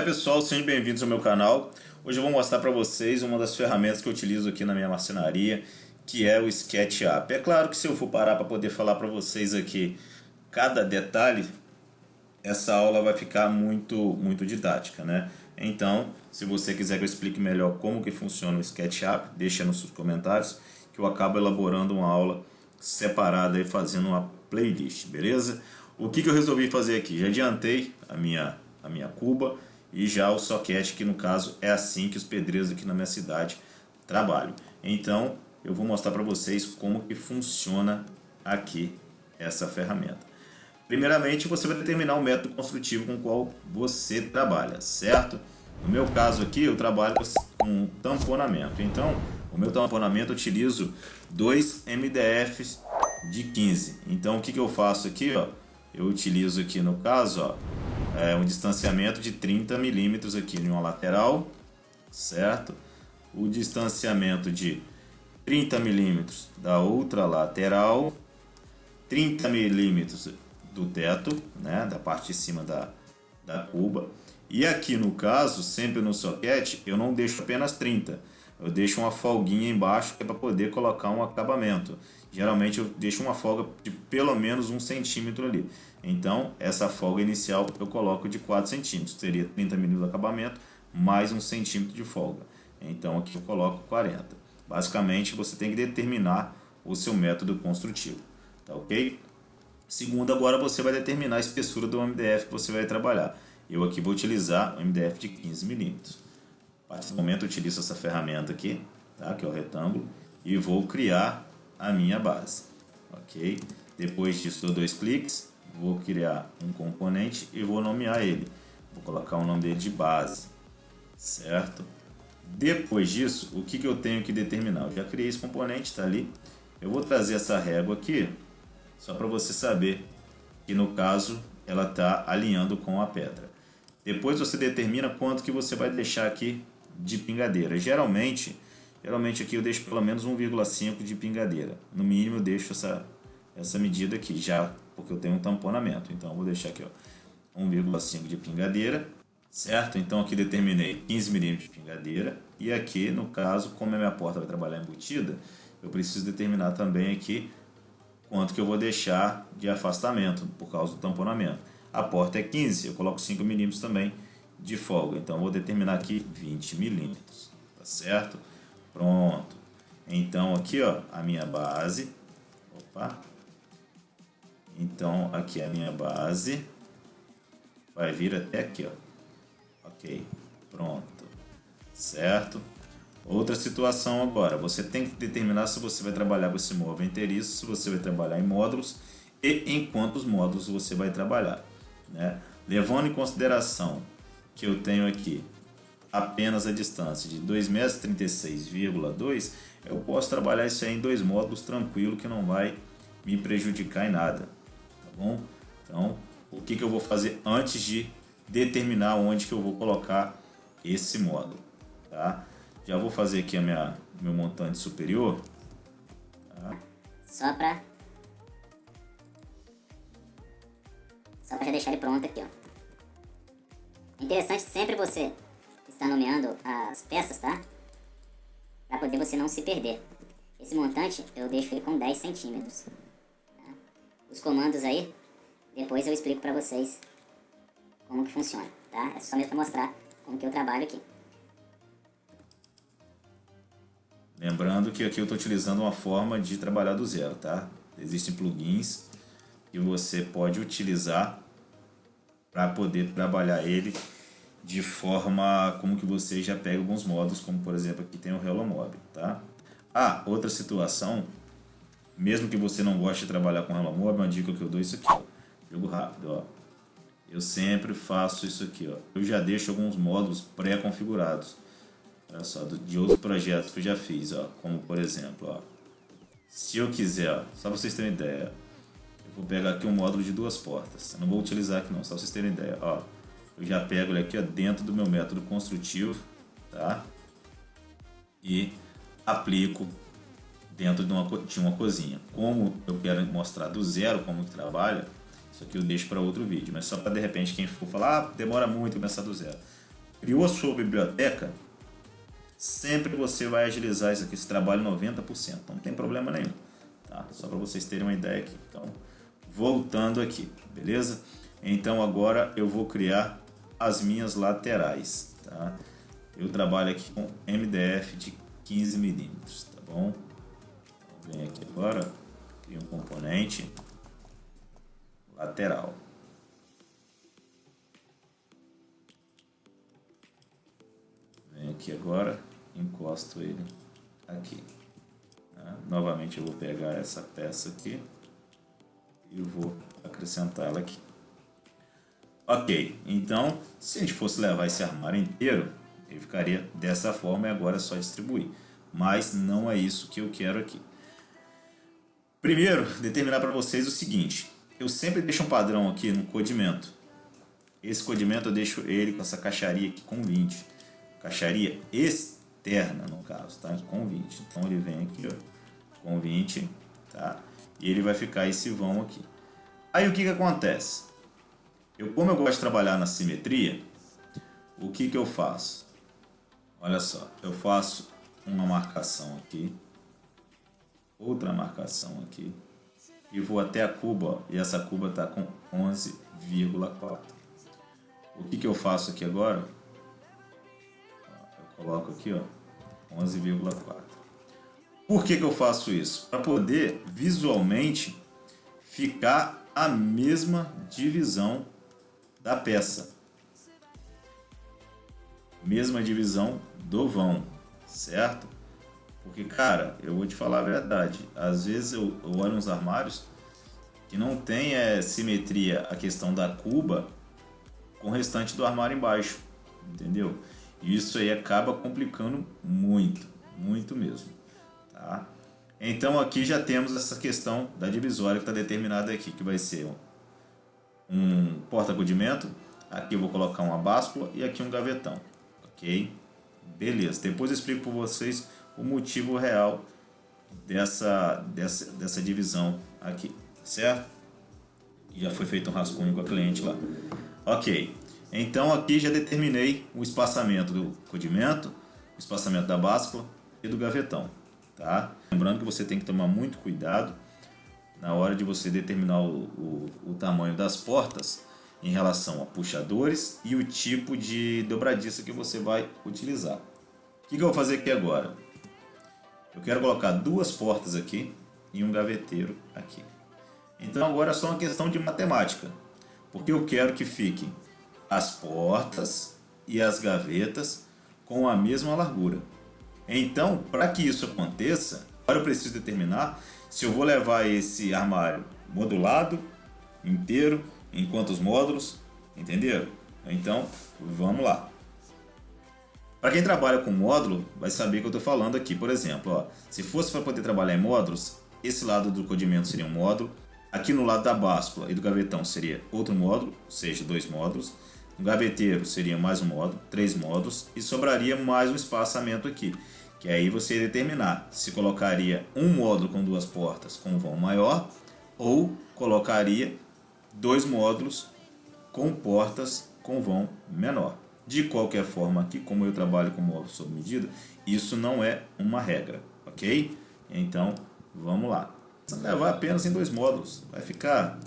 pessoal, sejam bem-vindos ao meu canal. Hoje eu vou mostrar para vocês uma das ferramentas que eu utilizo aqui na minha marcenaria, que é o SketchUp. É claro que se eu for parar para poder falar para vocês aqui cada detalhe, essa aula vai ficar muito didática, né? Então, se você quiser que eu explique melhor como que funciona o SketchUp, deixa nos comentários que eu acabo elaborando uma aula separada e fazendo uma playlist, beleza? O que eu resolvi fazer aqui? Já adiantei a minha cuba e já o soquete, que no caso é assim que os pedreiros aqui na minha cidade trabalham. Então eu vou mostrar para vocês como que funciona aqui essa ferramenta. Primeiramente você vai determinar o método construtivo com o qual você trabalha, certo? No meu caso aqui eu trabalho com tamponamento. Então o meu tamponamento eu utilizo 2 MDFs de 15. Então o que eu faço aqui, ó? Eu utilizo aqui no caso, ó, um distanciamento de 30 milímetros aqui em uma lateral, certo? O distanciamento de 30 milímetros da outra lateral, 30 milímetros do teto, né, da parte de cima da cuba. E aqui no caso, sempre no soquete, eu não deixo apenas 30, eu deixo uma folguinha embaixo que é para poder colocar um acabamento. Geralmente eu deixo uma folga de pelo menos 1 centímetro ali. Então essa folga inicial eu coloco de 4 centímetros, seria 30 milímetros de acabamento mais 1 centímetro de folga. Então aqui eu coloco 40. Basicamente você tem que determinar o seu método construtivo, tá ok? Segundo, agora você vai determinar a espessura do MDF que você vai trabalhar. Eu aqui vou utilizar o MDF de 15 milímetros. A partir do momento eu utilizo essa ferramenta aqui, tá? Que é o retângulo, e vou criar a minha base, ok? Depois disso dou 2 cliques, vou criar um componente e vou nomear ele. Vou colocar o nome dele de base, certo? Depois disso, o que eu tenho que determinar? Eu já criei esse componente, está ali. Eu vou trazer essa régua aqui, só para você saber que no caso ela está alinhando com a pedra. Depois você determina quanto que você vai deixar aqui de pingadeira. Geralmente aqui eu deixo pelo menos 1,5 de pingadeira. No mínimo eu deixo essa medida aqui, já porque eu tenho um tamponamento. Então eu vou deixar aqui, ó, 1,5 de pingadeira, certo? Então aqui determinei 15 milímetros de pingadeira. E aqui, no caso, como a minha porta vai trabalhar embutida, eu preciso determinar também aqui quanto que eu vou deixar de afastamento por causa do tamponamento. A porta é 15, eu coloco 5 milímetros também de folga. Então eu vou determinar aqui 20 milímetros, tá certo? Pronto. Então aqui, ó, a minha base. Opa. Então aqui a minha base vai vir até aqui, ó. Ok. Pronto. Certo? Outra situação agora, você tem que determinar se você vai trabalhar com esse móvel inteiriço, se você vai trabalhar em módulos e em quantos módulos você vai trabalhar, né? Levando em consideração que eu tenho aqui apenas a distância de 2,36,2 m, eu posso trabalhar isso aí em 2 módulos tranquilo, que não vai me prejudicar em nada, tá bom? Então, o que eu vou fazer antes de determinar onde que eu vou colocar esse módulo, tá? Já vou fazer aqui meu montante superior, tá? Só pra já deixar ele pronto aqui, ó. Interessante sempre você estar nomeando as peças, tá? Pra poder você não se perder. Esse montante eu deixo ele com 10 centímetros. Tá? Os comandos aí, depois eu explico pra vocês como que funciona, tá? É só mesmo pra mostrar como que eu trabalho aqui. Lembrando que aqui eu estou utilizando uma forma de trabalhar do zero, tá? Existem plugins que você pode utilizar para poder trabalhar ele de forma como que você já pega alguns modos, como por exemplo aqui tem o Hello Mob, tá? Ah, outra situação, mesmo que você não goste de trabalhar com Hello Mob, uma dica que eu dou é isso aqui, ó. Jogo rápido, ó. Eu sempre faço isso aqui, ó. Eu já deixo alguns módulos pré-configurados. Olha só, de outros projetos que eu já fiz, ó, como por exemplo, ó, se eu quiser, ó, só para vocês terem ideia, eu vou pegar aqui um módulo de 2 portas, eu não vou utilizar aqui não, só para vocês terem ideia, ó, eu já pego ele aqui, ó, dentro do meu método construtivo, tá, e aplico dentro de uma cozinha. Como eu quero mostrar do zero como que trabalha, isso aqui eu deixo para outro vídeo, mas só para de repente quem for falar, ah, demora muito começar do zero. criou a sua biblioteca, sempre você vai agilizar isso aqui, esse trabalho 90%, não tem problema nenhum, tá? Só para vocês terem uma ideia aqui. Então, voltando aqui, beleza? Então agora eu vou criar as minhas laterais, tá? Eu trabalho aqui com MDF de 15 milímetros, tá bom? Então, vem aqui agora, cria um componente lateral. Venho aqui agora, encosto ele aqui. Tá? Novamente eu vou pegar essa peça aqui e vou acrescentá-la aqui. Ok, então se a gente fosse levar esse armário inteiro, ele ficaria dessa forma e agora é só distribuir. Mas não é isso que eu quero aqui. Primeiro, determinar para vocês o seguinte. Eu sempre deixo um padrão aqui no codimento. Esse codimento eu deixo ele com essa caixaria aqui com 20. Caixaria externa, no caso, tá? Com 20. Então ele vem aqui, ó, com 20, tá? E ele vai ficar esse vão aqui. Aí o que acontece? Como eu gosto de trabalhar na simetria, o que eu faço? Olha só, eu faço uma marcação aqui, outra marcação aqui, e vou até a cuba, ó, e essa cuba está com 11,4. O que eu faço aqui agora? Eu coloco aqui, ó, 11,4. Por que eu faço isso? Para poder visualmente ficar a mesma divisão da peça, mesma divisão do vão, certo? Porque, cara, eu vou te falar a verdade, às vezes eu olho uns armários que não tem simetria, a questão da cuba com o restante do armário embaixo, entendeu? E isso aí acaba complicando muito, muito mesmo, tá? Então aqui já temos essa questão da divisória que está determinada aqui, que vai ser um porta-acudimento, aqui eu vou colocar uma báscula e aqui um gavetão, ok? Beleza, depois eu explico para vocês o motivo real dessa divisão aqui, certo? Já foi feito um rascunho com a cliente lá. Ok, então aqui já determinei o espaçamento do acudimento, o espaçamento da báscula e do gavetão, tá? Lembrando que você tem que tomar muito cuidado na hora de você determinar o tamanho das portas em relação a puxadores e o tipo de dobradiça que você vai utilizar. O que eu vou fazer aqui agora? Eu quero colocar duas portas aqui e um gaveteiro aqui. Então agora é só uma questão de matemática, porque eu quero que fiquem as portas e as gavetas com a mesma largura. Então, para que isso aconteça, agora eu preciso determinar se eu vou levar esse armário modulado, inteiro, em quantos módulos, entenderam? Então, vamos lá. Para quem trabalha com módulo, vai saber que eu estou falando aqui. Por exemplo, ó, se fosse para poder trabalhar em módulos, esse lado do codimento seria um módulo, aqui no lado da báscula e do gavetão seria outro módulo, ou seja, 2 módulos. No gaveteiro seria mais um módulo, 3 módulos, e sobraria mais um espaçamento aqui, que aí você ia determinar se colocaria um módulo com 2 portas com vão maior ou colocaria 2 módulos com portas com vão menor. De qualquer forma, aqui como eu trabalho com módulo sob medida, isso não é uma regra, ok? Então, vamos lá. Vamos levar apenas em 2 módulos, vai ficar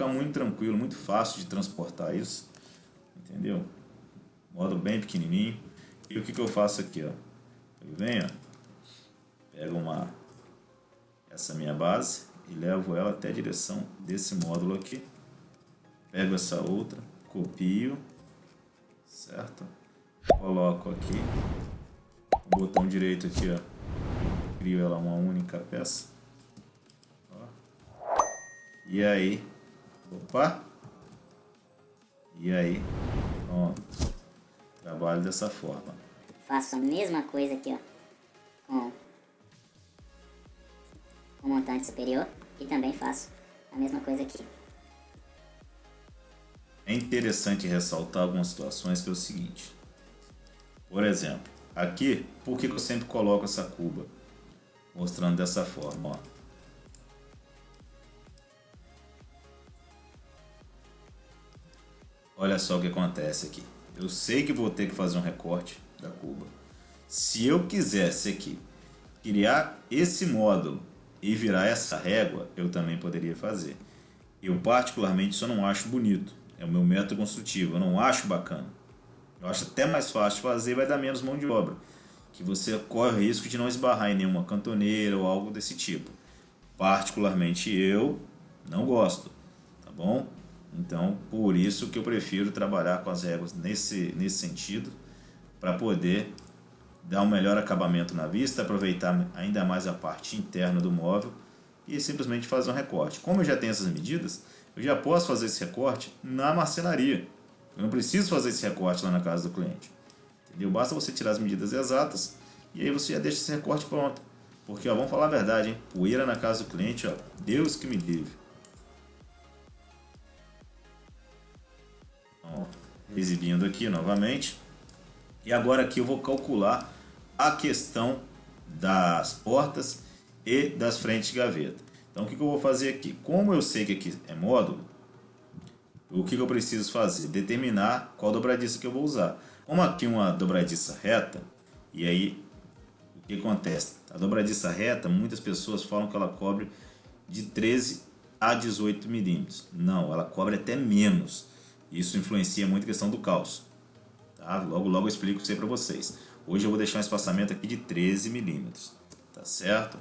muito tranquilo, muito fácil de transportar isso, entendeu? Módulo bem pequenininho. E o que eu faço aqui, ó? Eu venho, ó, pego essa minha base e levo ela até a direção desse módulo aqui. Pego essa outra, copio, certo? Coloco aqui, o botão direito aqui, ó, crio ela uma única peça. Ó. E aí, opa! E aí, pronto. Trabalho dessa forma. Faço a mesma coisa aqui, ó, com o montante superior e também faço a mesma coisa aqui. É interessante ressaltar algumas situações que é o seguinte. Por exemplo, aqui, por que eu sempre coloco essa cuba? Mostrando dessa forma, ó. Olha só o que acontece aqui. eu sei que vou ter que fazer um recorte da cuba. Se eu quisesse aqui criar esse módulo e virar essa régua, eu também poderia fazer. Eu particularmente só não acho bonito. É o meu método construtivo, eu não acho bacana. Eu acho até mais fácil fazer, vai dar menos mão de obra. Que você corre o risco de não esbarrar em nenhuma cantoneira ou algo desse tipo. Particularmente eu não gosto, tá bom? Então, por isso que eu prefiro trabalhar com as réguas nesse sentido, para poder dar um melhor acabamento na vista, aproveitar ainda mais a parte interna do móvel e simplesmente fazer um recorte. Como eu já tenho essas medidas, eu já posso fazer esse recorte na marcenaria. Eu não preciso fazer esse recorte lá na casa do cliente. Entendeu? Basta você tirar as medidas exatas e aí você já deixa esse recorte pronto. Porque, ó, vamos falar a verdade, hein? Poeira na casa do cliente, ó, Deus que me livre. Ó, exibindo aqui novamente. E agora aqui eu vou calcular a questão das portas e das frentes de gaveta. Então o que eu vou fazer aqui? Como eu sei que aqui é módulo, o que eu preciso fazer? Determinar qual dobradiça que eu vou usar. Como aqui é uma dobradiça reta, e aí o que acontece? A dobradiça reta, muitas pessoas falam que ela cobre de 13 a 18 milímetros. Não, ela cobre até menos. Isso influencia muito a questão do calço. Tá? Logo eu explico isso aí para vocês. Hoje eu vou deixar um espaçamento aqui de 13 milímetros. Tá certo?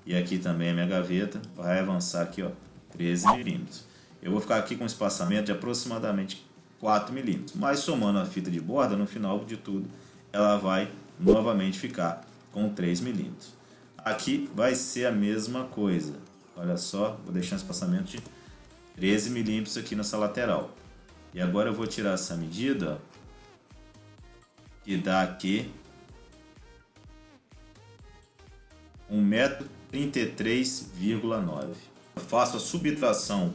E aqui também a minha gaveta vai avançar aqui, ó, 13 milímetros. Eu vou ficar aqui com um espaçamento de aproximadamente 4 milímetros. Mas somando a fita de borda, no final de tudo, ela vai novamente ficar com 3 milímetros. Aqui vai ser a mesma coisa. Olha só, vou deixar um espaçamento de 13 milímetros aqui nessa lateral. E agora eu vou tirar essa medida, que dá aqui 1,33,9 m. Eu faço a subtração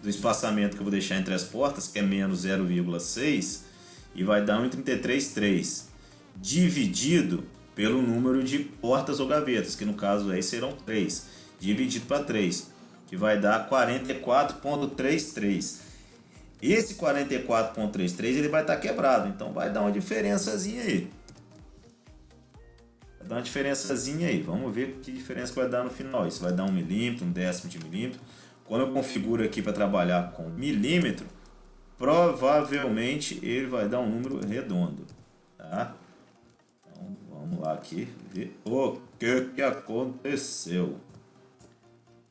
do espaçamento que eu vou deixar entre as portas, que é menos 0,6, e vai dar 1,33,3, dividido pelo número de portas ou gavetas, que no caso aí serão 3, dividido para 3, que vai dar 44,33. Esse 44,33 ele vai estar quebrado, então vai dar uma diferençazinha aí. Vai dar uma diferençazinha aí. Vamos ver que diferença vai dar no final. Isso vai dar 1 milímetro, 1/10 de milímetro. Quando eu configuro aqui para trabalhar com milímetro, provavelmente ele vai dar um número redondo, tá? Então vamos lá aqui ver o que aconteceu.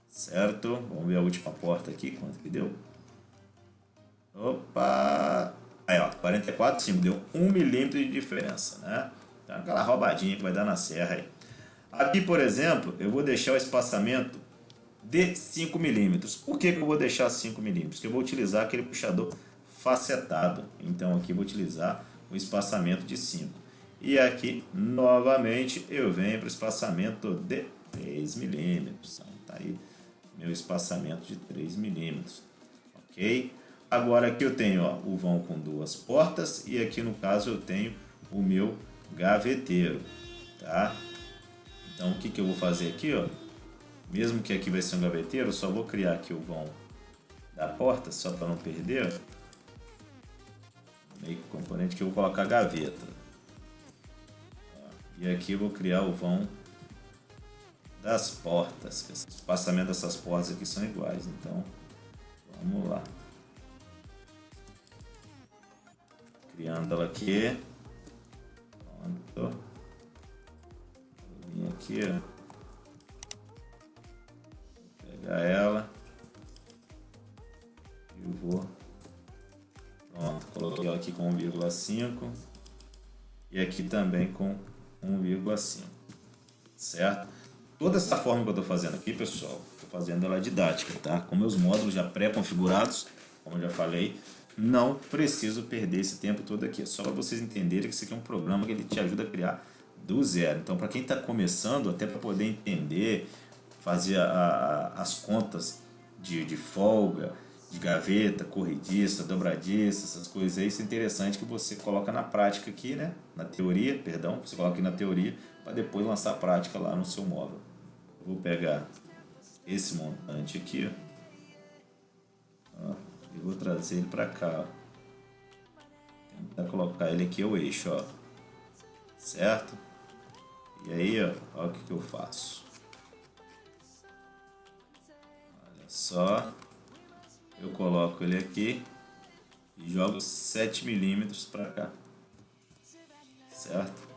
Certo? Vamos ver a última porta aqui, quanto que deu. Opa! Aí, ó, 44,5, deu 1 milímetro de diferença, né? Tá aquela roubadinha que vai dar na serra aí. Aqui, por exemplo, eu vou deixar o espaçamento de 5 milímetros. Por que eu vou deixar 5 milímetros? Porque eu vou utilizar aquele puxador facetado. Então aqui eu vou utilizar o espaçamento de 5. E aqui, novamente, eu venho para o espaçamento de 3 milímetros. Então, tá aí meu espaçamento de 3 milímetros. Ok? Agora aqui eu tenho, ó, o vão com 2 portas e aqui no caso eu tenho o meu gaveteiro, tá? Então o que eu vou fazer aqui, ó? Mesmo que aqui vai ser um gaveteiro, eu só vou criar aqui o vão da porta, só para não perder, ó. Meio componente que eu vou colocar gaveta. E aqui eu vou criar o vão das portas. O espaçamento dessas portas aqui são iguais, então vamos lá. Criando ela aqui. Pronto. Vou vir aqui, ó. Vou pegar ela. E eu vou. Pronto, coloquei ela aqui com 1,5. E aqui também com 1,5. Certo? Toda essa forma que eu estou fazendo aqui, pessoal, estou fazendo ela didática, tá? Com meus módulos já pré-configurados, como eu já falei. Não preciso perder esse tempo todo aqui. É só para vocês entenderem que isso aqui é um programa que ele te ajuda a criar do zero. Então, para quem está começando, até para poder entender, fazer as contas de folga, de gaveta, corrediça, dobradiça, essas coisas aí, isso é interessante que você coloca na prática aqui, né? Na teoria, perdão, você coloca aqui na teoria para depois lançar a prática lá no seu móvel. Vou pegar esse montante aqui, ó. E vou trazer ele para cá, ó. Vou colocar ele aqui o eixo, ó. Certo? E aí, ó, olha o que eu faço. Olha só. Eu coloco ele aqui e jogo 7 milímetros para cá. Certo?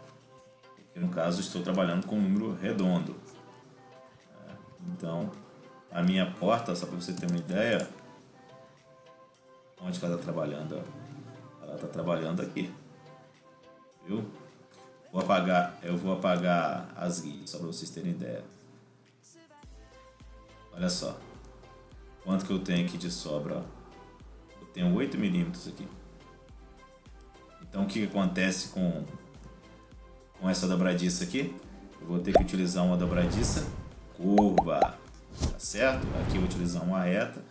Porque no caso estou trabalhando com um número redondo. Então, a minha porta, só para você ter uma ideia, onde que ela está trabalhando? Ó? Ela está trabalhando aqui. Viu? Eu vou apagar as guias, só para vocês terem ideia. Olha só. Quanto que eu tenho aqui de sobra? Ó. Eu tenho 8 milímetros aqui. Então o que acontece com essa dobradiça aqui? Eu vou ter que utilizar uma dobradiça curva. Tá certo? Aqui eu vou utilizar uma reta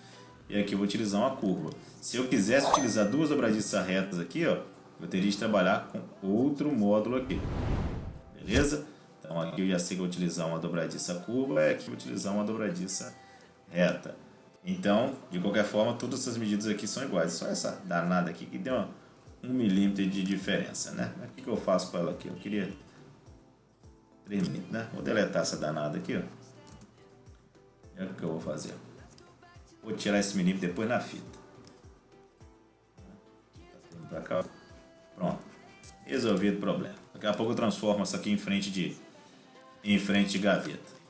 e aqui eu vou utilizar uma curva. Se eu quisesse utilizar duas dobradiças retas aqui, ó, eu teria de trabalhar com outro módulo aqui. Beleza? Então aqui eu já sei que eu vou utilizar uma dobradiça curva e aqui eu vou utilizar uma dobradiça reta. Então, de qualquer forma, todas essas medidas aqui são iguais. Só essa danada aqui que deu 1 milímetro de diferença, né? Mas o que eu faço com ela aqui? Eu queria 3 milímetros, né? Vou deletar essa danada aqui, ó. É o que eu vou fazer. Vou tirar esse milímetro depois na fita. Tá tudo pra cá. Pronto. Resolvido o problema. Daqui a pouco eu transformo isso aqui em frente de gaveta.